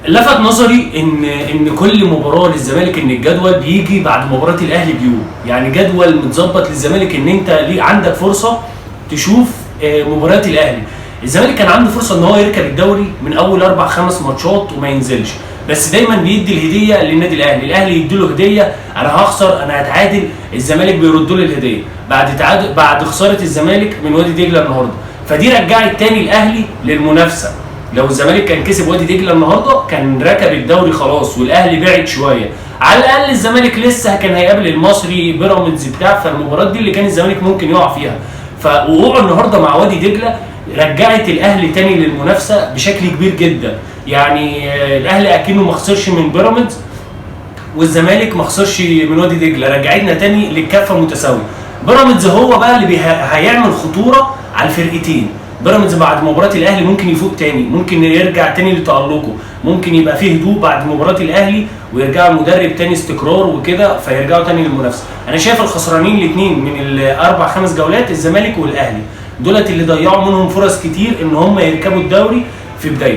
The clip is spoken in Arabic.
لفت نظري ان كل مباراه للزمالك ان الجدول بيجي بعد مباراه الاهلي بيوم، يعني جدول متظبط للزمالك ان انت ليه عندك فرصه تشوف مباريات الاهلي. الزمالك كان عنده فرصه ان هو يركب الدوري من اول 4-5 ماتشات وما ينزلش، بس دايما بيدي الهديه للنادي الاهلي، الاهلي يدي له هديه، انا هخسر انا هتعادل، الزمالك بيرد له الهديه بعد خساره الزمالك من وادي دجله النهارده، فدي رجعت تاني الاهلي للمنافسه. لو الزمالك كان كسب وادي دجله النهارده كان ركب الدوري خلاص والاهلي بعد شويه، على الاقل الزمالك لسه كان هيقابل المصري بيراميدز بتاع، فالمباراه دي اللي كان الزمالك ممكن يقع فيها. فوقوعه النهارده مع وادي دجله رجعت الاهلي تاني للمنافسه بشكل كبير جدا. يعني الاهلي اكنه ما خسرش من بيراميدز والزمالك ما خسرش من وادي دجله، رجعتنا تاني للكفه متساويه. بيراميدز هو بقى اللي هيعمل خطوره على الفرقتين. بيراميدز بعد مباراه الاهلي ممكن يفوق تاني، ممكن يرجع تاني لتألقه، ممكن يبقى فيه هدوء بعد مباراه الاهلي ويرجع المدرب تاني استقرار وكده فيرجعوا تاني للمنافسه. انا شايف الخسرانين الاثنين من الاربع خمس جولات الزمالك والاهلي، دولت اللي ضيعوا منهم فرص كتير ان هم يركبوا الدوري في بدايته.